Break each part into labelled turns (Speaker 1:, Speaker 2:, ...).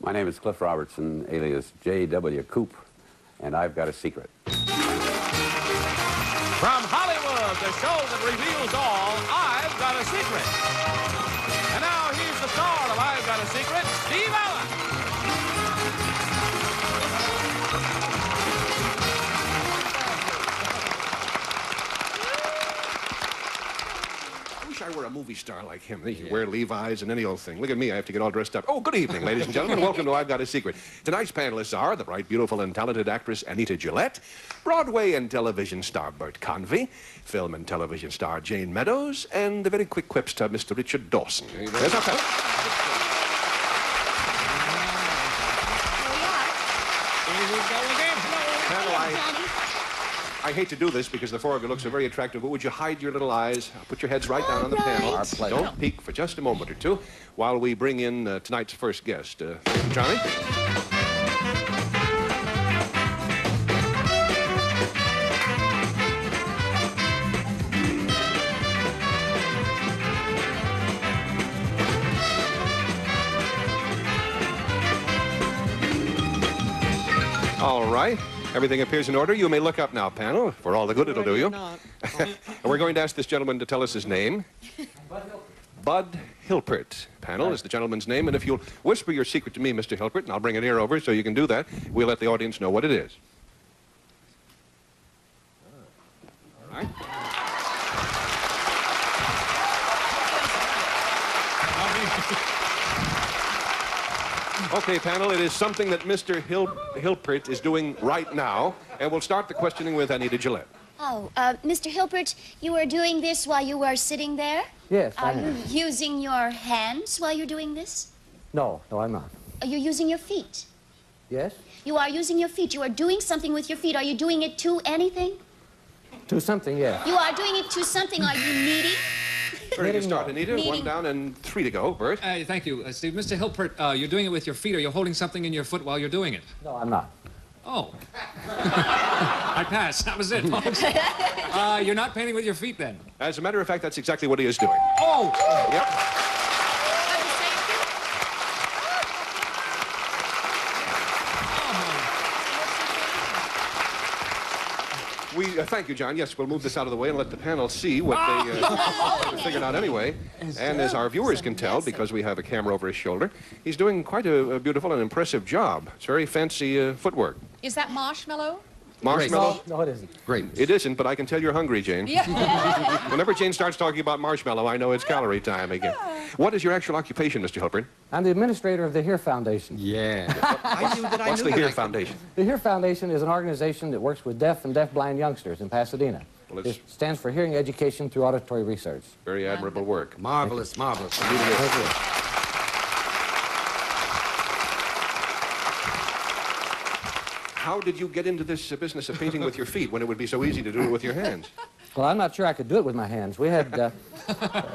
Speaker 1: My name is Cliff Robertson, alias J.W. Coop, and I've got a secret.
Speaker 2: From Hollywood, the show that reveals all, I've Got a Secret. And now here's the star of I've Got a Secret, Steve Allen.
Speaker 3: I wish I were a movie star like him. He could wear Levi's and any old thing. Look at me, I have to get all dressed up. Oh, good evening, ladies and gentlemen. Welcome to I've Got a Secret. Tonight's panelists are the bright, beautiful, and talented actress Anita Gillette, Broadway and television star Bert Convy, film and television star Jayne Meadows, and the very quick quips to Mr. Richard Dawson. There's our panel. I hate to do this because the four of you look so very attractive, but would you hide your little eyes, put your heads right down on the panel.
Speaker 1: Our pleasure.
Speaker 3: Don't peek for just a moment or two while we bring in tonight's first guest. Johnny? All right. Everything appears in order. You may look up now, panel, for all the good it'll do you. And we're going to ask this gentleman to tell us his name. Bud Hilpert. Panel is the gentleman's name, and if you'll whisper your secret to me, Mr. Hilpert, and I'll bring it here over so you can do that, we'll let the audience know what it is. All right. Okay, panel, it is something that Mr. Hilpert is doing right now, and we'll start the questioning with Anita Gillette.
Speaker 4: Oh, Mr. Hilpert, you are doing this while you are sitting there?
Speaker 5: Yes, I
Speaker 4: Are you
Speaker 5: am.
Speaker 4: using your hands while you're doing this?
Speaker 5: No, I'm not.
Speaker 4: Are you using your feet?
Speaker 5: Yes?
Speaker 4: You are using your feet. You are doing something with your feet. Are you doing it to anything?
Speaker 5: To something, yes.
Speaker 4: You are doing it to something. Are you kneading?
Speaker 3: Ready to start, Anita?
Speaker 4: Meeting.
Speaker 3: 1 down and 3 to go. Bert?
Speaker 6: Thank you, Steve. Mr. Hilpert, you're doing it with your feet. Are you holding something in your foot while you're doing it?
Speaker 5: No, I'm not.
Speaker 6: Oh. I pass. That was it, folks. You're not painting with your feet, then?
Speaker 3: As a matter of fact, that's exactly what he is doing.
Speaker 6: Oh!
Speaker 3: Yep. Thank you, John. Yes, we'll move this out of the way and let the panel see what they figured out anyway. And as our viewers can tell, because we have a camera over his shoulder, he's doing quite a beautiful and impressive job. It's very fancy footwork.
Speaker 7: Is that marshmallow?
Speaker 3: Marshmallow?
Speaker 5: No, it isn't.
Speaker 6: Great.
Speaker 3: It isn't, but I can tell you're hungry, Jayne.
Speaker 7: Yeah.
Speaker 3: Whenever Jayne starts talking about marshmallow, I know it's calorie time again. What is your actual occupation, Mr. Hilpert?
Speaker 5: I'm the administrator of the HERE Foundation.
Speaker 6: Yeah.
Speaker 3: What's the HERE Foundation?
Speaker 5: The HERE Foundation is an organization that works with deaf and deafblind youngsters in Pasadena.
Speaker 3: Well,
Speaker 5: It stands for Hearing Education through Auditory Research.
Speaker 3: Very admirable work.
Speaker 6: Marvelous, marvelous.
Speaker 3: How did you get into this business of painting with your feet when it would be so easy to do it with your hands?
Speaker 5: Well, I'm not sure I could do it with my hands. We had,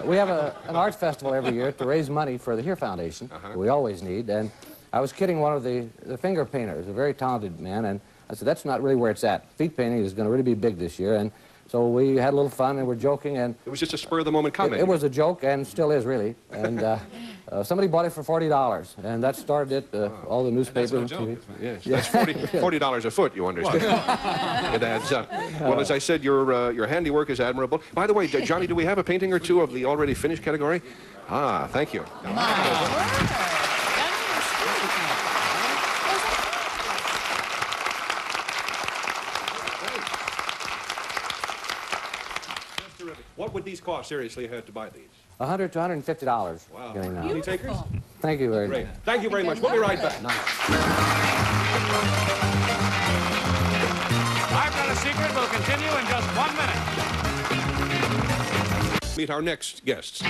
Speaker 5: we have an arts festival every year to raise money for the HERE Foundation. We always need, and I was kidding one of the finger painters, a very talented man, and I said, that's not really where it's at. Feet painting is going to really be big this year, and so we had a little fun and we're joking, and
Speaker 3: It was just a spur-of-the-moment comment.
Speaker 5: it was a joke, and still is really, and somebody bought it for $40, and that started it, all the newspapers and TV.
Speaker 3: Yes, that's $40 a foot, you understand. It adds up. Well, as I said, your handiwork is admirable. By the way, Johnny, do we have a painting or two of the already finished category? Ah, thank you. What would these cost, seriously, if you had to buy these?
Speaker 5: $100 to $150.
Speaker 3: Wow.
Speaker 5: Getting now.
Speaker 3: Any takers?
Speaker 5: Thank you very
Speaker 3: Great.
Speaker 5: much.
Speaker 3: Thank you very much. We'll be right back.
Speaker 2: I've Got a Secret will continue in just 1 minute.
Speaker 3: Meet our next guests.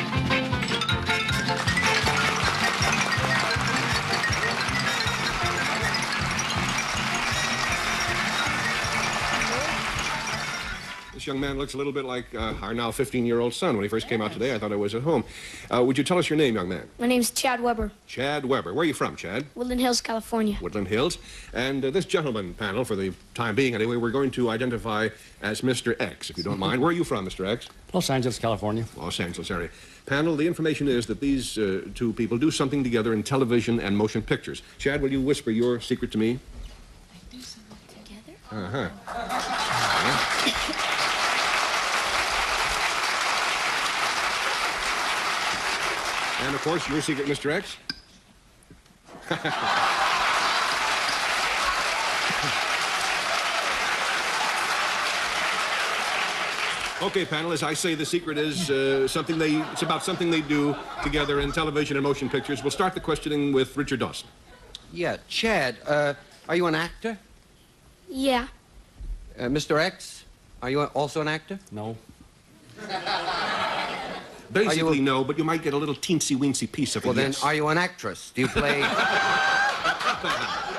Speaker 3: This young man looks a little bit like our now 15-year-old son. When he first came out today, I thought I was at home. Would you tell us your name, young man?
Speaker 8: My name's Chad Weber.
Speaker 3: Chad Weber. Where are you from, Chad?
Speaker 8: Woodland Hills, California.
Speaker 3: Woodland Hills. And this gentleman panel, for the time being anyway, we're going to identify as Mr. X, if you don't mind. Where are you from, Mr. X?
Speaker 6: Los Angeles, California.
Speaker 3: Los Angeles area. Panel, the information is that these two people do something together in television and motion pictures. Chad, will you whisper your secret to me?
Speaker 4: Do something together?
Speaker 3: Uh-huh. And, of course, your secret, Mr. X? Okay, panel, as I say, the secret is it's about something they do together in television and motion pictures. We'll start the questioning with Richard Dawson.
Speaker 9: Yeah, Chad, are you an actor?
Speaker 8: Yeah.
Speaker 9: Mr. X, are you also an actor?
Speaker 6: No.
Speaker 3: Basically, no, but you might get a little teensy-weensy piece of it.
Speaker 9: Well, then,
Speaker 3: yes.
Speaker 9: are you an actress? Do you play...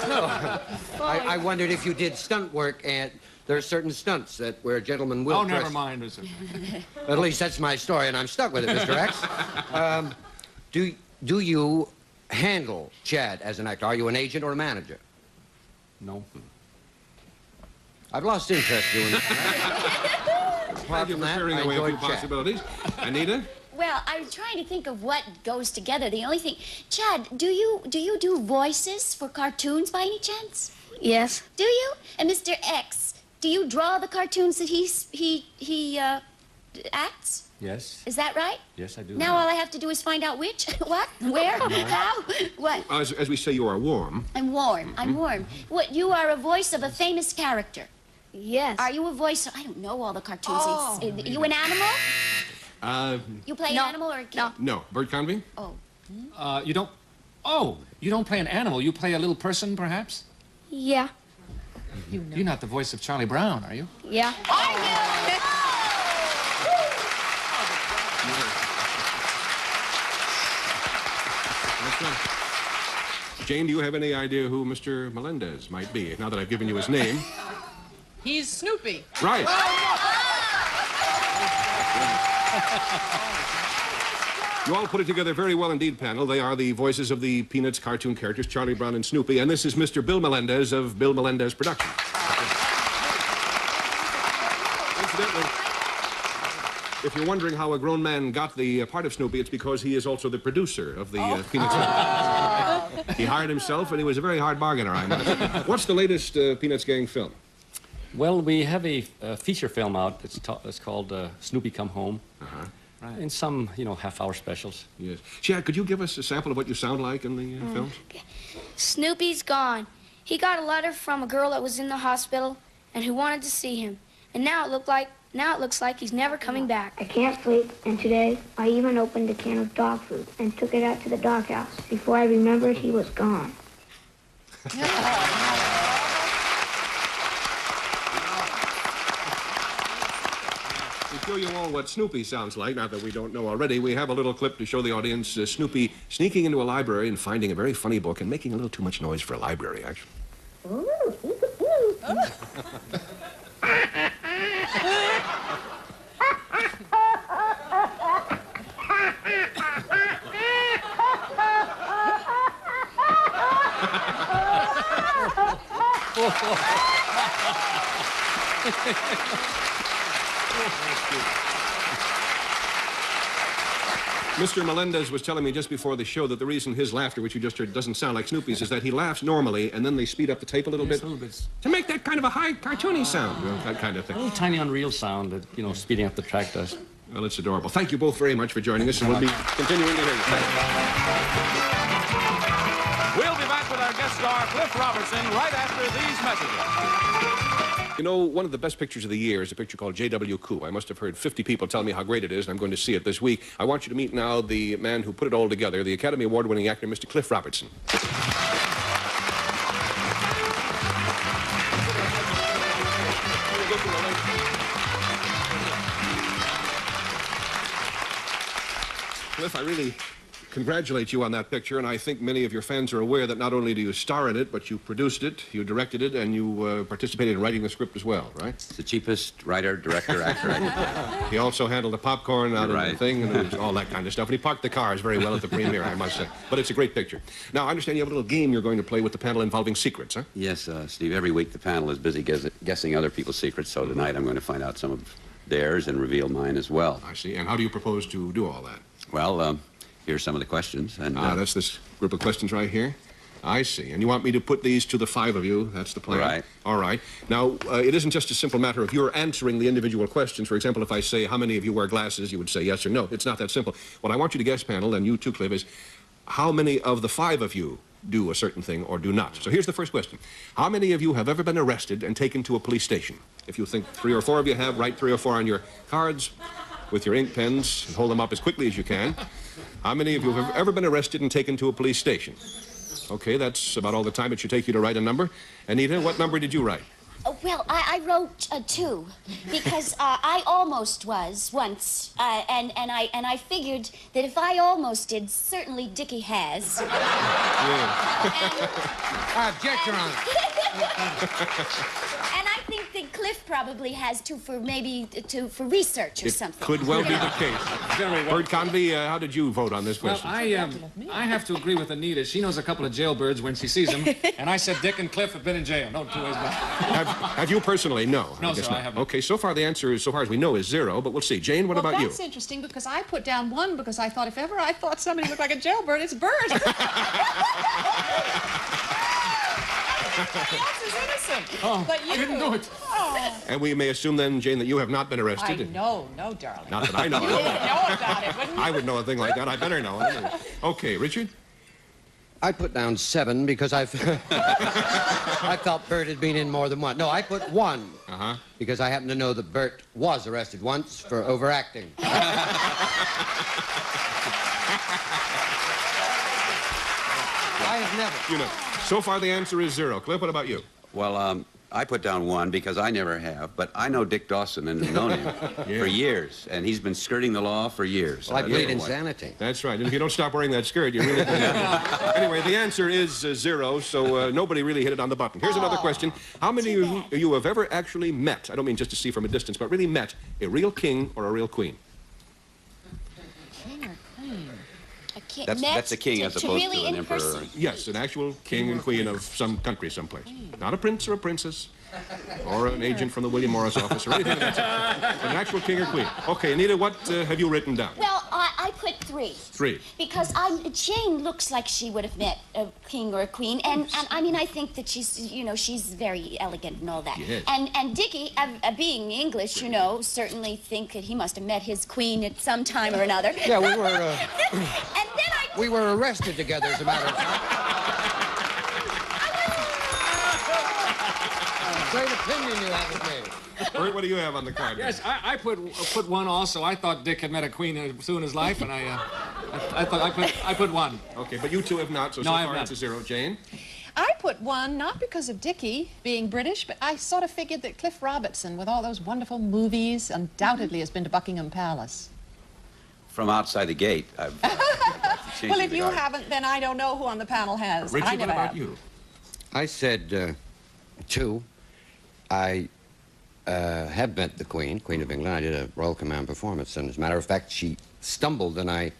Speaker 9: No. I wondered if you did stunt work, and there are certain stunts where a gentleman will dress...
Speaker 6: never mind, Mr.
Speaker 9: At least that's my story, and I'm stuck with it, Mr. X. Do you handle Chad as an actor? Are you an agent or a manager?
Speaker 6: No.
Speaker 9: I've lost interest doing that.
Speaker 3: Thank you for clearing away a few possibilities. Anita?
Speaker 4: Well, I'm trying to think of what goes together. The only thing... Chad, do you do voices for cartoons by any chance?
Speaker 8: Yes.
Speaker 4: Do you? And Mr. X, do you draw the cartoons that he acts?
Speaker 6: Yes.
Speaker 4: Is that right?
Speaker 6: Yes, I do.
Speaker 4: Now all I have to do is find out which, what, where, how, what.
Speaker 3: As we say, you are warm.
Speaker 4: I'm warm. I'm warm. What? You are a voice of a famous character.
Speaker 8: Yes.
Speaker 4: Are you a voice of... I don't know all the cartoons. You an animal? You play an animal or a kid?
Speaker 3: No. Bert Convy?
Speaker 4: Oh.
Speaker 6: You don't... Oh, you don't play an animal. You play a little person, perhaps?
Speaker 8: Yeah.
Speaker 6: You're not the voice of Charlie Brown, are you?
Speaker 8: Yeah.
Speaker 4: Are you?
Speaker 3: That's right. Jayne, do you have any idea who Mr. Melendez might be, now that I've given you his name?
Speaker 7: He's Snoopy.
Speaker 3: Right. You all put it together very well indeed, panel. They are the voices of the Peanuts cartoon characters, Charlie Brown and Snoopy, and this is Mr. Bill Melendez of Bill Melendez Productions. Incidentally, if you're wondering how a grown man got the part of Snoopy, it's because he is also the producer of the Peanuts. He hired himself, and he was a very hard bargainer, I must. What's the latest Peanuts gang film?
Speaker 10: Well, we have a feature film out. It's called Snoopy Come Home.
Speaker 3: Uh-huh.
Speaker 10: Right. And some, half-hour specials.
Speaker 3: Yes. Chad, could you give us a sample of what you sound like in the film?
Speaker 8: Snoopy's gone. He got a letter from a girl that was in the hospital and who wanted to see him. And now it looks like he's never coming back.
Speaker 11: I can't sleep, and today I even opened a can of dog food and took it out to the doghouse. Before I remembered, he was gone.
Speaker 3: To show you all what Snoopy sounds like, now that we don't know already, we have a little clip to show the audience Snoopy sneaking into a library and finding a very funny book and making a little too much noise for a library, actually. Mr. Melendez was telling me just before the show that the reason his laughter, which you just heard, doesn't sound like Snoopy's, is that he laughs normally, and then they speed up the tape a little bit to make that kind of a high cartoony sound, that kind of thing.
Speaker 10: A little tiny unreal sound that, speeding up the track does.
Speaker 3: Well, it's adorable. Thank you both very much for joining us, and we'll be continuing to hear you.
Speaker 2: We'll be back with our guest star, Cliff Robertson, right after these messages.
Speaker 3: One of the best pictures of the year is a picture called J.W. Coup. I must have heard 50 people tell me how great it is, and I'm going to see it this week. I want you to meet now the man who put it all together, the Academy Award-winning actor, Mr. Cliff Robertson. Cliff, I congratulate you on that picture, and I think many of your fans are aware that not only do you star in it, but you produced it, you directed it, and you participated in writing the script as well, right?
Speaker 1: It's the cheapest writer, director, actor I did.
Speaker 3: He also handled the popcorn out
Speaker 1: Right.
Speaker 3: of the thing and all that kind of stuff. And he parked the cars very well at the premiere, I must say. But it's a great picture. Now, I understand you have a little game you're going to play with the panel involving secrets, huh?
Speaker 1: Yes, Steve, every week the panel is busy guessing other people's secrets, so tonight I'm going to find out some of theirs and reveal mine as well.
Speaker 3: I see. And how do you propose to do all that?
Speaker 1: Well, here's some of the questions. And
Speaker 3: that's this group of questions right here? I see. And you want me to put these to the 5 of you? That's the plan?
Speaker 1: Right.
Speaker 3: All right. Now, it isn't just a simple matter of you're answering the individual questions. For example, if I say, how many of you wear glasses, you would say yes or no. It's not that simple. What I want you to guess, panel, and you too, Cliff, is how many of the 5 of you do a certain thing or do not. So here's the first question. How many of you have ever been arrested and taken to a police station? If you think 3 or 4 of you have, write 3 or 4 on your cards with your ink pens and hold them up as quickly as you can. How many of you have ever been arrested and taken to a police station? Okay, that's about all the time it should take you to write a number. Anita, what number did you write?
Speaker 4: Well, I wrote 2 because I almost was once, and I figured that if I almost did, certainly Dickie has.
Speaker 9: Object, Your Honor.
Speaker 4: And I think that Cliff probably has 2 for for research or something.
Speaker 3: Could well be the case. Bert Convy, how did you vote on this
Speaker 6: Well,
Speaker 3: question?
Speaker 6: I have to agree with Anita. She knows a couple of jailbirds when she sees them. And I said Dick and Cliff have been in jail. No 2 ways about it.
Speaker 3: Have you personally? No.
Speaker 6: No,
Speaker 3: I guess
Speaker 6: sir,
Speaker 3: not.
Speaker 6: I haven't.
Speaker 3: Okay, so far the answer, so far as we know, is 0, but we'll see. Jane, what about you?
Speaker 7: That's interesting because I put down 1 because I thought if ever I thought somebody looked like a jailbird, it's Bert. Everybody else is innocent.
Speaker 6: Oh,
Speaker 7: but you
Speaker 6: I didn't do it.
Speaker 7: Oh.
Speaker 3: And we may assume then, Jane, that you have not been arrested.
Speaker 7: No, darling.
Speaker 3: Not that I know.
Speaker 7: You would know about it, wouldn't you?
Speaker 3: I would know a thing like that. I better know it. Okay, Richard?
Speaker 9: I put down 7 because I thought Bert had been in more than 1. No, I put 1 because I happen to know that Bert was arrested once for overacting. I have never.
Speaker 3: You know, so far the answer is 0. Cliff, what about you?
Speaker 1: Well, I put down 1 because I never have, but I know Dick Dawson and have known him for years, and he's been skirting the law for years.
Speaker 9: Well, I plead insanity.
Speaker 3: That's right. And if you don't stop wearing that skirt, you really... Anyway, the answer is 0, so nobody really hit it on the button. Here's another question. How many of you have ever actually met, I don't mean just to see from a distance, but really met a real king or a real queen?
Speaker 4: King or queen?
Speaker 1: That's a king as opposed
Speaker 4: really
Speaker 1: to an emperor.
Speaker 4: person.
Speaker 3: Yes, an actual king and queen of some country someplace. Not a prince or a princess or an agent from the William Morris office or anything of that sort. But an actual king or queen. Okay, Anita, what have you written down?
Speaker 4: Well, I put 3.
Speaker 3: 3.
Speaker 4: Because Jayne looks like she would have met a king or a queen, and I mean, I think that she's, she's very elegant and all that.
Speaker 3: Yes.
Speaker 4: And Dickie, being English, certainly think that he must have met his queen at some time or another.
Speaker 9: Yeah, we were.
Speaker 4: And then
Speaker 9: We were arrested together, as a matter of fact. Great opinion you have of me.
Speaker 3: Bert, what do you have on the card?
Speaker 6: Yes, I put 1 also. I thought Dick had met a queen soon in his life, and I put 1.
Speaker 3: Okay, but you two have not, so
Speaker 6: No, I have
Speaker 3: far
Speaker 6: not.
Speaker 3: it's a 0. Jane?
Speaker 7: I put 1, not because of Dickie being British, but I sort of figured that Cliff Robertson, with all those wonderful movies, undoubtedly has been to Buckingham Palace.
Speaker 1: From outside the gate, I've changed
Speaker 7: Well, if
Speaker 1: the
Speaker 7: you
Speaker 1: guard.
Speaker 7: haven't, then I don't know who on the panel has.
Speaker 3: Richard,
Speaker 7: I
Speaker 3: what
Speaker 7: never
Speaker 3: about
Speaker 7: have.
Speaker 3: you?
Speaker 9: I said 2. I have met the Queen of England. I did a Royal Command performance, and as a matter of fact, she stumbled and I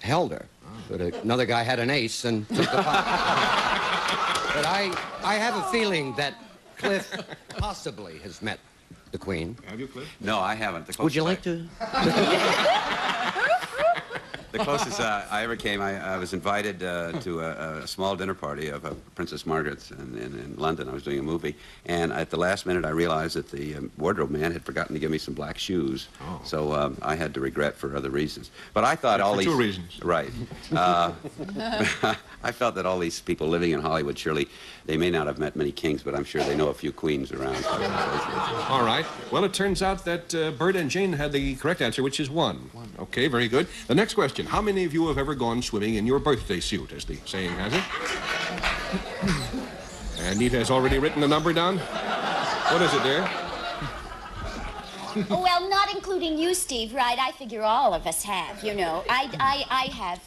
Speaker 9: held her. But another guy had an ace and took the pot. But I have a feeling that Cliff possibly has met the Queen.
Speaker 3: Have you, Cliff?
Speaker 1: No, I haven't.
Speaker 9: Would you like to?
Speaker 1: The closest I ever came, I was invited to a small dinner party of Princess Margaret's in London. I was doing a movie, and at the last minute I realized that the wardrobe man had forgotten to give me some black shoes.
Speaker 3: Oh.
Speaker 1: So I had to regret for other reasons. But I thought all
Speaker 3: for
Speaker 1: these...
Speaker 3: 2 reasons.
Speaker 1: Right. I felt that all these people living in Hollywood, surely, they may not have met many kings, but I'm sure they know a few queens around.
Speaker 3: All right. Well, it turns out that Bert and Jane had the correct answer, which is 1. Okay, very good. The next question. How many of you have ever gone swimming in your birthday suit, as the saying has it? Anita has already written the number down. What is it, dear?
Speaker 4: Well, not including you, Steve, right? I figure all of us have, I have.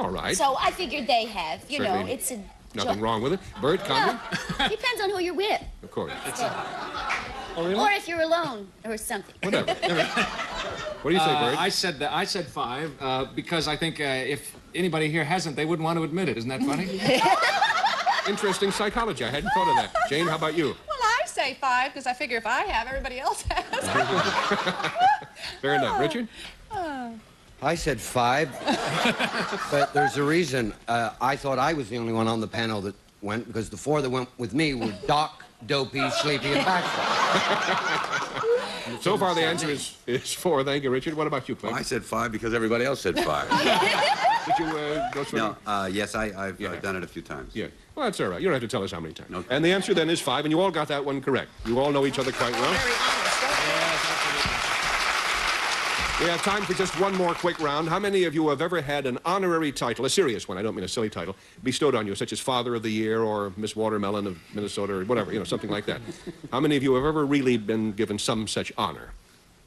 Speaker 3: All right.
Speaker 4: So I figured they have. You know,
Speaker 3: Certainly.
Speaker 4: it's a
Speaker 3: Nothing
Speaker 4: joke.
Speaker 3: wrong with it. Bert, Convy?
Speaker 4: No, depends on who you're with.
Speaker 3: Of course.
Speaker 4: Or if you're alone or something.
Speaker 3: Whatever. What do you say, Bert?
Speaker 6: I said that. I said 5 because I think if anybody here hasn't, they wouldn't want to admit it. Isn't that funny?
Speaker 3: Interesting psychology. I hadn't thought of that. Jane, how about you?
Speaker 7: Well, I say 5 because I figure if I have, everybody else has.
Speaker 3: Fair enough. Richard?
Speaker 9: I said 5, but there's a reason. I thought I was the only one on the panel that went, because the 4 that went with me were Doc, Dopey, Sleepy, and Baxter.
Speaker 3: So far, the answer is 4. Thank you, Richard. What about you, Cliff?
Speaker 1: Well, I said 5 because everybody else said 5.
Speaker 3: Did you go swimming?
Speaker 1: No, yes, I've done it a few times.
Speaker 3: Yeah. Well, that's all right. You don't have to tell us how many times.
Speaker 1: Okay.
Speaker 3: And the answer then is 5, and you all got that one correct. You all know each other quite well.
Speaker 7: Very honest, don't you?
Speaker 3: We have time for just one more quick round. How many of you have ever had an honorary title, a serious one, I don't mean a silly title, bestowed on you, such as Father of the Year or Miss Watermelon of Minnesota or whatever, you know, something like that? How many of you have ever really been given some such honor?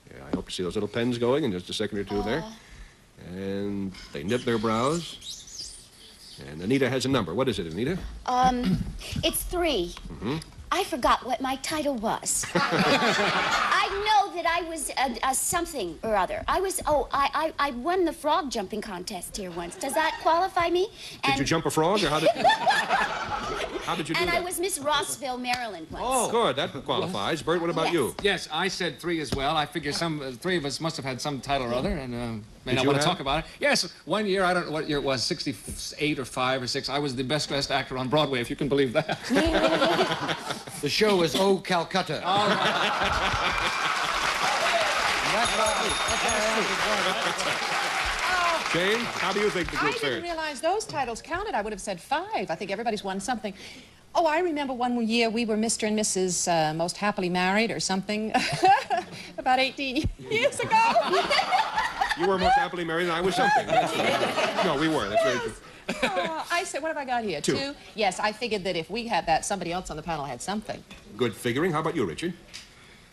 Speaker 3: Yeah, I hope to see those little pens going in just a second or two there. And they knit their brows. And Anita has a number. What is it, Anita?
Speaker 4: It's 3.
Speaker 3: Mm-hmm.
Speaker 4: I forgot what my title was. I know that I was a something or other. I won the frog jumping contest here once. Does that qualify me?
Speaker 3: Did you jump a frog, or how did you do
Speaker 4: And
Speaker 3: that?
Speaker 4: I was Miss Rossville, Maryland once.
Speaker 3: Oh, good. That qualifies. Bert, what about
Speaker 4: Yes.
Speaker 3: you?
Speaker 6: Yes, I said 3 as well. I figure some 3 of us must have had some title or other, and may
Speaker 3: Did
Speaker 6: not
Speaker 3: you
Speaker 6: want to
Speaker 3: have?
Speaker 6: talk about it. Yes, one year, I don't know what year it was, 68 or 5 or 6. I was the best dressed actor on Broadway, if you can believe that.
Speaker 9: The show was Oh, Calcutta.
Speaker 6: All right.
Speaker 3: Jane, how do you think the
Speaker 7: I
Speaker 3: group
Speaker 7: didn't
Speaker 3: fared?
Speaker 7: realize those titles counted. I would have said 5. I think everybody's won something. Oh, I remember one year we were Mr. and Mrs. Most Happily Married or something. About 18 years ago.
Speaker 3: You were most happily married, and I was something. No, we were. That's very true.
Speaker 7: I said, what have I got here?
Speaker 3: 2.
Speaker 7: Yes, I figured that if we had that, somebody else on the panel had something.
Speaker 3: Good figuring. How about you, Richard?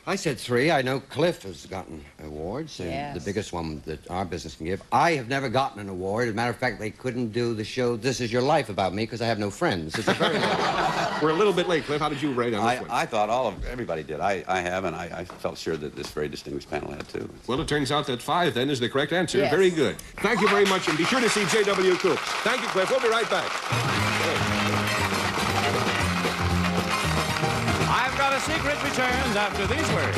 Speaker 9: I said 3. I know Cliff has gotten awards, and
Speaker 7: Yes.
Speaker 9: the biggest one that our business can give. I have never gotten an award. As a matter of fact, they couldn't do the show This Is Your Life about me because I have no friends. It's a very
Speaker 3: We're a little bit late, Cliff. How did you rate on this one?
Speaker 1: I thought everybody did. I have, and I felt sure that this very distinguished panel had too.
Speaker 3: Well, it turns out that 5 then is the correct answer.
Speaker 7: Yes.
Speaker 3: Very good. Thank you very much, and be sure to see J.W. Coop. Thank you, Cliff. We'll be right back.
Speaker 2: I've Got a Secret returns after these words.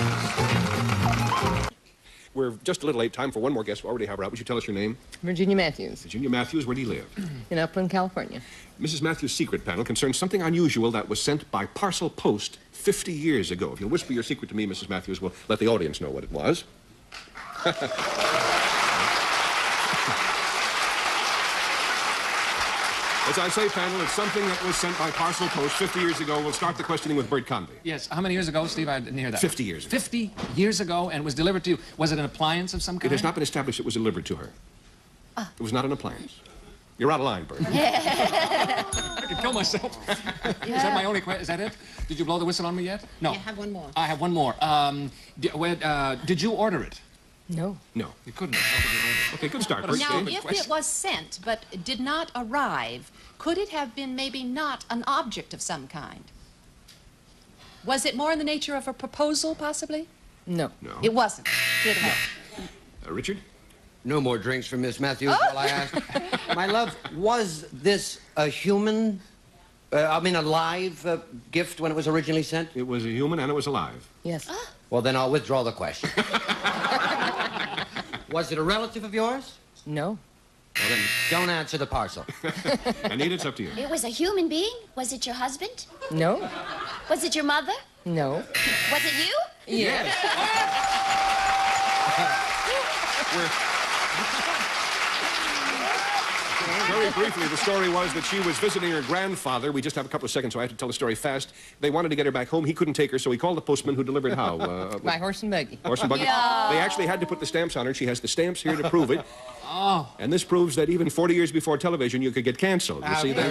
Speaker 3: We're just a little late. Time for one more guest. We already have her out. Would you tell us your name?
Speaker 12: Virginia Matthews,
Speaker 3: Virginia Matthews. Where do you live?
Speaker 12: in Upland, California.
Speaker 3: Mrs. Matthews' secret panel concerns something unusual that was sent by parcel post 50 years ago. If you'll whisper your secret to me, Mrs. Matthews, we'll let the audience know what it was. As I say, panel, it's something that was sent by parcel post 50 years ago. We'll start the questioning with Bert Convy.
Speaker 6: Yes, how many years ago, Steve? I didn't hear that.
Speaker 3: 50 years ago.
Speaker 6: 50 years ago, and was delivered to you. Was it an appliance of some kind?
Speaker 3: It has not been established it was delivered to her. It was not an appliance. You're out of line, Bert.
Speaker 6: I could kill myself. Is that my only question? Is that it? Did you blow the whistle on me yet? No.
Speaker 7: I have one more.
Speaker 6: I have one more. Did you order it?
Speaker 12: No.
Speaker 3: No.
Speaker 6: You couldn't. How could you order it?
Speaker 3: Okay, good start, Bert.
Speaker 7: Now,
Speaker 3: Jane?
Speaker 7: if it was sent but did not arrive, could it have been maybe not an object of some kind? Was it more in the nature of a proposal, possibly?
Speaker 12: No.
Speaker 3: No.
Speaker 7: It wasn't. Did it?
Speaker 3: Richard?
Speaker 9: No more drinks from Miss Matthews while I ask. My love, was this a human, a live gift when it was originally sent?
Speaker 3: It was a human and it was alive.
Speaker 12: Yes.
Speaker 9: Well, then I'll withdraw the question. Was it a relative of yours?
Speaker 12: No.
Speaker 9: Well, then don't answer the parcel.
Speaker 3: Anita, it's up to you.
Speaker 4: It was a human being? Was it your husband?
Speaker 12: No.
Speaker 4: Was it your mother?
Speaker 12: No.
Speaker 4: Was it you?
Speaker 12: Yes.
Speaker 3: Very briefly, the story was that she was visiting her grandfather. We just have a couple of seconds, so I have to tell the story fast. They wanted to get her back home. He couldn't take her, so he called the postman who delivered how?
Speaker 12: By horse and buggy.
Speaker 3: Horse and buggy.
Speaker 4: Yeah.
Speaker 3: They actually had to put the stamps on her. She has the stamps here to prove it.
Speaker 6: Oh.
Speaker 3: And this proves that even 40 years before television, you could get canceled. You see that?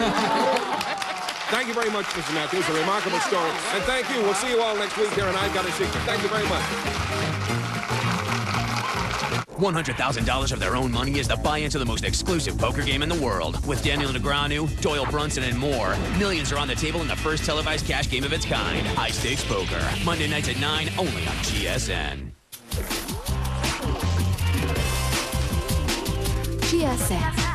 Speaker 3: Thank you very much, Mr. Matthews. A remarkable story. And thank you. We'll see you all next week here on I've Got a Secret. Thank you very much.
Speaker 13: $100,000 of their own money is the buy-in to the most exclusive poker game in the world. With Daniel Negreanu, Doyle Brunson, and more, millions are on the table in the first televised cash game of its kind. High Stakes Poker. Monday nights at 9, only on GSN.
Speaker 14: GSN.